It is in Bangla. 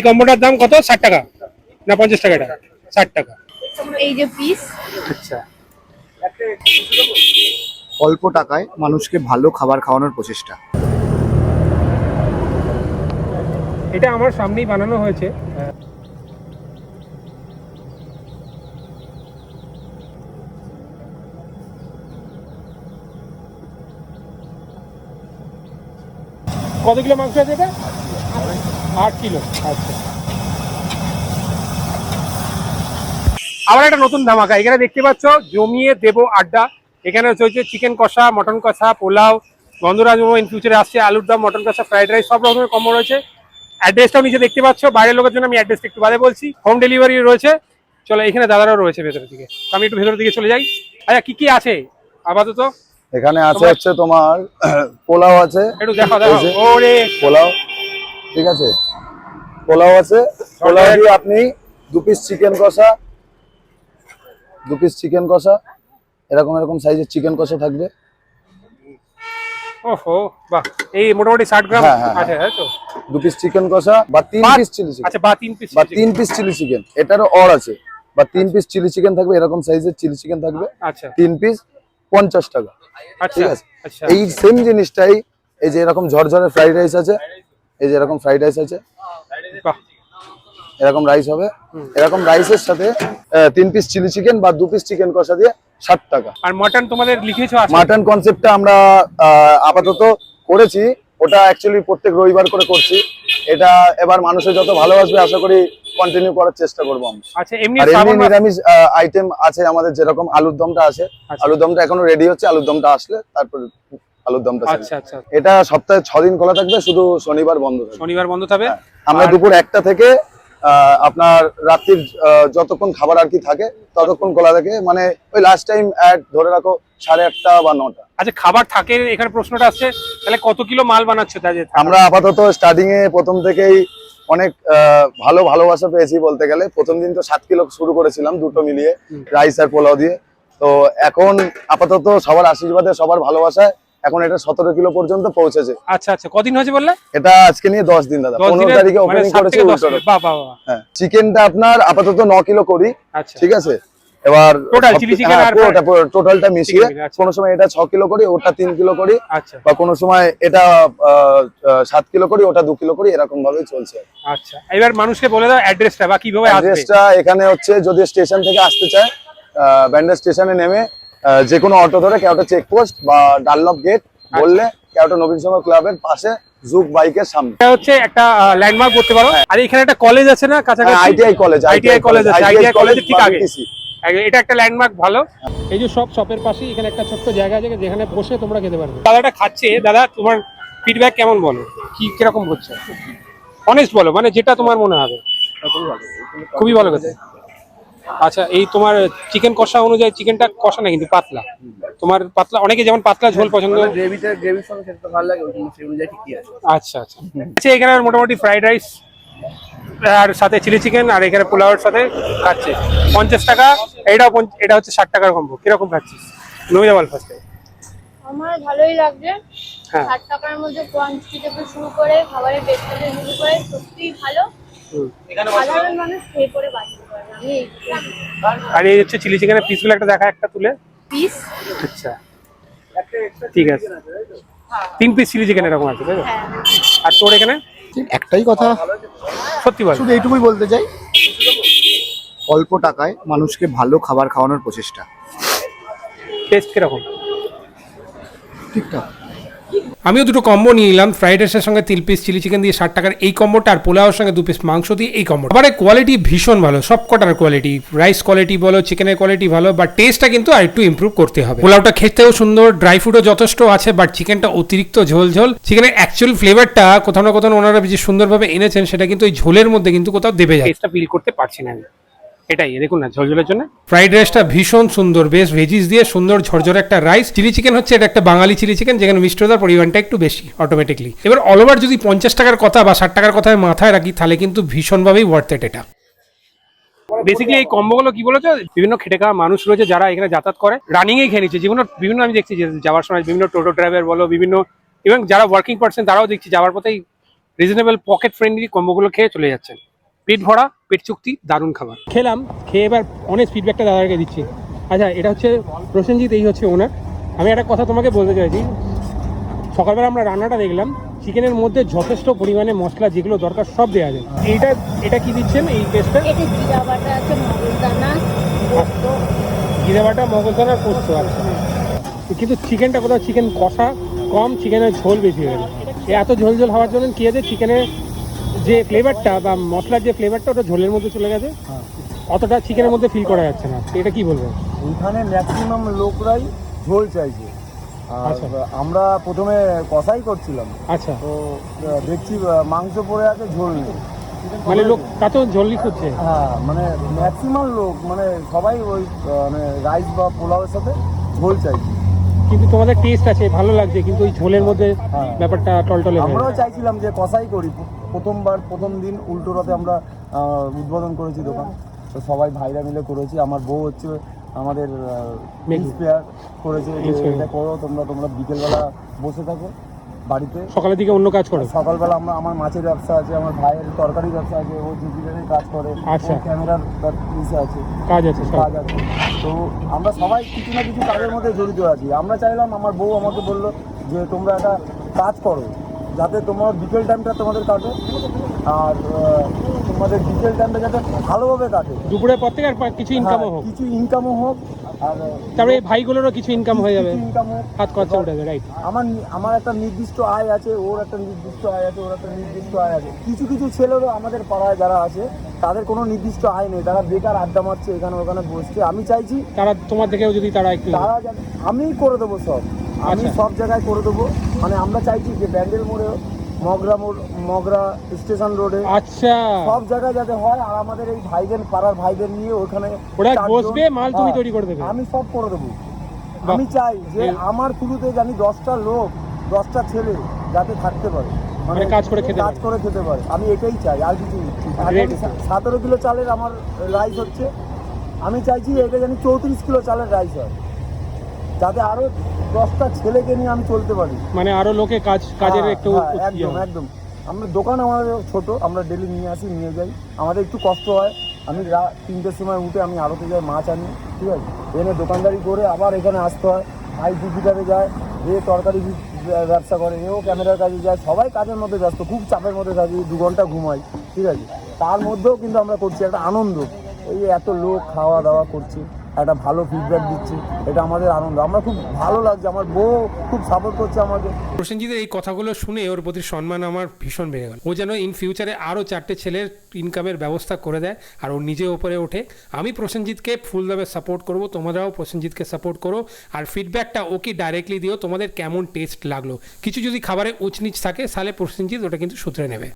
এই কম্বোটার দাম কত? 60 টাকা না 50 টাকা? এটা 60 টাকা। এই যে পিস। আচ্ছা, অল্প টাকায় মানুষকে ভালো খাবার খাওয়ানোর প্রচেষ্টা। এটা আমার সামনেই বানানো হয়েছে। কত কিলো মাংস আছে এটা? 8 কিলো। আচ্ছা, আবার একটা নতুন ধামাকা। এখানে দেখতে পাচ্ছ জমিয়ে দেব আড্ডা। এখানে চলছে চিকেন কষা, মটন কষা, পোলাও, গন্ধরাজ মোমো ইন ফিউচারে আসছে, আলুর দম, মটন কষা, ফ্রাইড রাইস, সব রকমের কম্বো রয়েছে। অ্যাড্রেসটাও নিচে দেখতে পাচ্ছ। বাইরের লোকের জন্য আমি অ্যাড্রেসটা একটু বাদে বলছি। হোম ডেলিভারি রয়েছে। চলো, এখানে দাদারাও রয়েছে ভেতরের দিকে, তো আমি একটু ভেতরের দিকে চলে যাই। আচ্ছা, কি কি আছে আপাতত? এখানে আছে হচ্ছে তোমার পোলাও আছে, একটু দেখো দেখো। ওরে পোলাও, ঠিক আছে, পোলাও আছে। পোলাও দিয়ে আপনি 2 পিস চিকেন কষা, 2 পিস চিকেন কষা, এরকম এরকম সাইজের চিকেন কষা থাকবে। ওহো, বাহ, এই মোটামুটি 60 গ্রাম আছে, তাই তো? 2 পিস চিকেন কষা বা 3 পিস চিলি চিকেন। আচ্ছা, বা 3 পিস, বা 3 পিস চিলি চিকেন, এটারও অর আছে। বা 3 পিস চিলি চিকেন থাকবে, এরকম সাইজের চিলি চিকেন থাকবে। আচ্ছা, 3 পিস 50 টাকা। আচ্ছা, ঠিক আছে। আচ্ছা, এই সেম জিনিসটাই এই যে এরকম ঝরঝরে ফ্রাইড রাইস আছে, এই যে এরকম ফ্রাইড রাইস আছে, বাহ, এরকম রাইস হবে। এরকম রাইসের সাথে 3 পিস চিলি চিকেন বা 2 পিস চিকেন কষা দিয়ে 60 টাকা। আর মটন তোমাদের লিখেছো আছে? মাটন কনসেপ্টটা আমরা আপাতত করেছি, ওটা অ্যাকচুয়ালি প্রত্যেক রবিবার করে করছি। এটা এবার মানুষের যত ভালোবাসবে আশা করি কন্টিনিউ করার চেষ্টা করবো আমরা। আচ্ছা, এমনি আর এমনি নিরামিষ আইটেম আছে আমাদের, যেরকম আলুর দমটা আছে। আলুর দমটা এখনো রেডি হচ্ছে, আলুর দমটা আসলে তারপর আলুর দমটা। আচ্ছা, আচ্ছা, এটা সপ্তাহে 6 দিন খোলা থাকবে, শুধু শনিবার বন্ধ থাকবে। শনিবার বন্ধ থাকবে। আমরা দুপুর 1টা থেকে আপনার রাত্রির যতক্ষণ খাবার আর কি থাকে ততক্ষণ খোলা থাকে, মানে ওই লাস্ট টাইম ধরে রাখো 8:30 বা 9টা। আচ্ছা, খাবার থাকে এখানে? প্রশ্নটা আসছে, তাহলে কত কিলো মাল বানাচ্ছো? আমরা আপাতত স্টার্টিং এ প্রথম থেকেই অনেক ভালোবাসা পেয়েছি বলতে গেলে। প্রথম দিন তো 7 কিলো শুরু করেছিলাম, দুটো মিলিয়ে রাইস আর পোলাও দিয়ে। তো এখন আপাতত সবার আশীর্বাদে, সবার ভালোবাসায় এখন এটা 17 কিলো পর্যন্ত পৌঁছেছে। আচ্ছা, আচ্ছা, কদিন হয়েছে বললে? এটা আজকে নিয়ে 10 দিন দাদা। 15 তারিখে ওপেনিং করেছি। হ্যাঁ, চিকেনটা আপনার আপাতত 9 কিলো করি। আচ্ছা, ঠিক আছে। এবার টোটাল চিলি চিকেন আর টোটালটা মিশিয়ে কোনো সময় এটা 6 কিলো করি, ওটা 3 কিলো করি। আচ্ছা, বা কোনো সময় এটা 7 কিলো করি, ওটা 2 কিলো করি, এরকম ভাবে চলছে। আচ্ছা, এবার মানুষকে বলে দাও অ্যাড্রেসটা বা কিভাবে আসবে। অ্যাড্রেসটা এখানে হচ্ছে, যদি স্টেশন থেকে আসতে চায় ব্যান্ডেল স্টেশনে নেমে যে কোনো অটো ধরে কেওটা চেকপোস্ট বা ডানলপ গেট বললে কেওটা নবীন সংঘ ক্লাবের পাশে জুক বাইকের সামনে। এটা হচ্ছে একটা ল্যান্ডমার্ক করতে পারো। আর এখানে একটা কলেজ আছে না কাছাকাছি? ITI college. আইটিআই কলেজ আছে, আইটিআই কলেজের ঠিক আগে। এটা একটা ল্যান্ডমার্ক ভালো। এই যে সব শপের পাশে এখানে একটা ছোট্ট জায়গা আছে যেখানে বসে তোমরা খেতে পারবে। দাদাটা খাচ্ছে, দাদা তোমার ফিডব্যাক কেমন বলো? কিরকম হচ্ছে? অনেস্ট বলো, মানে যেটা তোমার মনে হবে। খুবই ভালো কথা। আচ্ছা, এই তোমার চিকেন কষা অনুযায়ী চিকেনটা কষা না কিন্তু পাতলা। তোমার পাতলা, অনেকে যেমন পাতলা ঝোল পছন্দ। গ্রেভির সঙ্গে সেটা ভালো লাগে, ওই জন্য সেই অনুযায়ী ঠিকই আছে। আচ্ছা, আচ্ছা, আচ্ছা, এখানে মোটামুটি ফ্রাইড রাইস আর সাথে চিলি চিকেন, আর এখানে পোলাওয়ের সাথে খাচ্ছে 50 টাকা। এটা হচ্ছে 60 টাকার কম্বো। কিরকম খাচ্ছিস? নইলে বল ফার্স্টে। আমার ভালোই লাগছে। হ্যাঁ, 60 টাকার মধ্যে কোয়ান্টিটি থেকে শুরু করে খাবারের বেস্ট থেকে শুরু করে সত্যিই ভালো। সাধারণ মানুষ খেয়ে পরে বাঁচতে পারবে। আমি আর এই হচ্ছে চিলি চিকেনের পিসগুলো একটা দেখা, একটা তুলে পিস। আচ্ছা, ঠিক আছে, 3 পিস চিলি চিকেন এরকম আছে, তাই তো? হ্যাঁ, আর তোর এখানে একটাই কথা সত্যি বল, শুধু এইটুকুই বলতে চাই, অল্প টাকায় মানুষকে ভালো খাবার খাওয়ানোর প্রচেষ্টা। টেস্ট কিরকম? ঠিকঠাক। আমিও দুটো কম্বো নিয়ে নিলাম, ফ্রাইড রাইসের সঙ্গে 3 পিস চিলি চিকেন দিয়ে 60 টাকার এই কম্বোটা, আর পোলাওর সঙ্গে 2 পিস মাংস দিয়ে এই কম্বোটা। আবার কোয়ালিটি ভীষণ ভালো, সব কটার কোয়ালিটি, রাইস কোয়ালিটি বলো, চিকেনের কোয়ালিটি ভালো, বাট টেস্টটা কিন্তু আর একটু ইমপ্রুভ করতে হবে। পোলাওটা খেতেও সুন্দর, ড্রাই ফ্রুটও যথেষ্ট আছে, বাট চিকেনটা অতিরিক্ত ঝোল ঝোল। চিকেনের অ্যাকচুয়াল ফ্লেভারটা কোথাও না কোথাও ওনারা যে সুন্দরভাবে এনেছেন সেটা কিন্তু ওই ঝোলের মধ্যে কিন্তু কোথাও দেবে যায়। টেস্টটা ফিল করতে পারছি না আমি, এটাই দেখুন না ঝোলঝোলের জন্য। ফ্রাইড রাইসটা ভীষণ সুন্দর, বেশ ভেজিস দিয়ে সুন্দর ঝরঝরে একটা রাইস। চিলি চিকেন হচ্ছে এটা একটা বাঙালি চিলি চিকেন, যেখানে মিষ্টতার পরিমাণটা একটু বেশি অটোমেটিকলি। এবার অল ওভার যদি 50 টাকার কথা বা 60 টাকার কথা মাথায় রাখি, তাহলে কিন্তু ভীষণভাবেই ওয়ার্থ ইট এটা। বেসিক্যালি এই কম্বোগুলো কি বলেছো, বিভিন্ন খেটে খাওয়া মানুষ রয়েছে যারা এখানে যাতায়াত করে, রানিং এ খেয়ে নিচ্ছে। বিভিন্ন আমি দেখছি যে যাওয়ার সময় বিভিন্ন টোটো ড্রাইভার বলো, বিভিন্ন এবং যারা ওয়ার্কিং পার্সন তারাও দেখছি যাওয়ার পথেই রিজনেবল পকেট ফ্রেন্ডলি কম্বোগুলো খেয়ে চলে যাচ্ছেন। পেট ভরা, পেট চুক্তি, দারুণ খাবার খেলাম। খেয়ে এবার অনেস্ট ফিডব্যাকটা দাদাকে দিচ্ছি। আচ্ছা, এটা হচ্ছে প্রসেনজিৎ, এই হচ্ছে ওনার। আমি একটা কথা তোমাকে বলতে চাইছি, সকালবেলা আমরা রান্নাটা দেখলাম, চিকেনের মধ্যে যথেষ্ট পরিমাণে মশলা যেগুলো দরকার সব দেওয়া যায়। এটা কি দিচ্ছেন এই টেস্টটা? এটা জিরা বাটা আছে, মগজদানা, পোস্ত। জিরে বাটা, মগজদানা, পোস্ত। আচ্ছা, কিন্তু চিকেনটা কোথাও চিকেন কষা কম, চিকেনের ঝোল বেশি হয়ে গেছে। এত ঝোল ঝোল হওয়ার জন্য কি আছে, চিকেনের যে ফ্লেভারটা বা মশলার যে ফ্লেভারটা ওটা ঝোলের মধ্যে চলে গেছে, অতটা চিকেনের মধ্যে ফিল করা যাচ্ছে না। এটা কি বলবো? এখানে ম্যাক্সিমাম লোকরাই ঝোল চাইছে। আচ্ছা। আমরা প্রথমে কষাই করছিলাম, আচ্ছা, তো দেখছি মাংস পড়ে আছে, ঝোল নেই। মানে লোক তাতেও ঝোলই খুঁজছে। হ্যাঁ, মানে ম্যাক্সিমাম লোক, মানে সবাই ওই মানে রাইস বা পোলাওয়ের সাথে ঝোল চাইছে। কিন্তু তোমাদের টেস্ট আছে, ভালো লাগছে, কিন্তু ওই ঝোলের মধ্যে ব্যাপারটা টলটলে হয়ে আমরাও যায়। চাইছিলাম যে কষাই করি। প্রথম দিন উল্টো রথে আমরা উদ্বোধন করেছি দোকান, তো সবাই ভাইরা মিলে করেছি। আমার বউ হচ্ছে আমাদের ইন্সপায়ার করেছে যে এটা করো তোমরা বিকেলবেলা বসে থাকো বাড়িতে, সকালের দিকে অন্য কাজ করো। সকালবেলা আমার মাছের ব্যবসা আছে, আমার ভাইয়ের তরকারি ব্যবসা আছে, ও ডিজিটালের কাজ করে, আচ্ছা। ক্যামেরার ইসে আছে, কাজ আছে সব। কাজ আছে। তো আমরা সবাই কিছু না কিছু কাজের মধ্যে জড়িত আছি। আমরা চাইলাম, আমার বউ আমাকে বললো যে তোমরা একটা কাজ করো যাতে তোমার বিকেল টাইমটা তোমাদের কাটে, আর তোমাদের বিকেল টাইমটা যাতে ভালোভাবে কাটে, দুপুরের পর থেকে আর কিছু ইনকামও হোক, কিছু ইনকামও হোক, আর তারপরে এই ভাইগুলোরও কিছু ইনকাম হয়ে যাবে, ইনকাম হোক, হাত খরচা উঠে যাবে। রাইট। আমার একটা নির্দিষ্ট আয় আছে, ওর একটা নির্দিষ্ট আয় আছে, ওর একটা নির্দিষ্ট আয় আছে। কিছু কিছু ছেলেরও আমাদের পাড়ায় যারা আছে তাদের কোনো নির্দিষ্ট আয় নেই, তারা বেকার আড্ডা মারছে, এখানে ওখানে বসছে। আমি চাইছি তারা তোমার থেকেও যদি তারা একটু, আমি করে দেবো সব, আমি আচ্ছা। সব জায়গায় করে দেবো। মানে আমরা চাইছি যে ব্যান্ডেল মোড়ে, মগরা স্টেশন রোডে, আচ্ছা, সব জায়গায় যাতে হয়। আর আমাদের এই ভাইদের, পাড়ার ভাইদের নিয়ে ওখানে ওরা চারজন, বসবে, মাল তুমি তৈরি করে দেবে। আমি সব করে দেবো। আমি চাই যে আমার শুরুতে জানি 10টা লোক, 10টা ছেলে যাতে থাকতে পারে, মানে কাজ করে খেতে পারে। আমি এটাই চাই, আর কিছু। 17 কিলো চালের আমার রাইস হচ্ছে, আমি চাইছি এটা জানি 34 কিলো চালের রাইস হয়, যাতে আরো 10টা ছেলেকে নিয়ে আমি চলতে পারি। মানে আরো লোকে কাজের একটু একদম। আমরা দোকান আমাদের ছোট, আমরা ডেলি নিয়ে আসি, নিয়ে যাই। আমাদের একটু কষ্ট হয়। আমি 3টের সময় উঠে আমি আড়তে যাই, মাছ আনি, ঠিক আছে, এনে দোকানদারি করে আবার এখানে আসতে হয়। ভাই ডিজিটালে যায়, এ তরকারি ব্যবসা করে, এও ক্যামেরার কাজে যায়, সবাই কাজের মধ্যে ব্যস্ত, খুব চাপের মধ্যে থাকি, 2 ঘন্টা ঘুমাই, ঠিক আছে। তার মধ্যেও কিন্তু আমরা করছি একটা আনন্দ, এই এত লোক খাওয়া দাওয়া করছি, একটা ভালো ফিডব্যাক দিচ্ছি, এটা আমাদের আনন্দ। আমরা খুব ভালো লাগছে, আমার বউ খুব সাপোর্ট করছে আমাকে। প্রসেনজিতের এই কথাগুলো শুনে ওর প্রতি সম্মান আমার ভীষণ বেড়ে গেল। ও যেন ইন ফিউচারে আরও 4টে ছেলের ইনকামের ব্যবস্থা করে দেয় আর ও নিজে ওপরে ওঠে। আমি প্রসেনজিৎকে ফুলভাবে সাপোর্ট করব, তোমরাও প্রসেনজিৎকে সাপোর্ট করো, আর ফিডব্যাকটা ওকে ডাইরেক্টলি দিও তোমাদের কেমন টেস্ট লাগলো। কিছু যদি খাবারে উচনিচ থাকে তাহলে প্রসেনজিৎ ওটা কিন্তু শুধরে নেবে।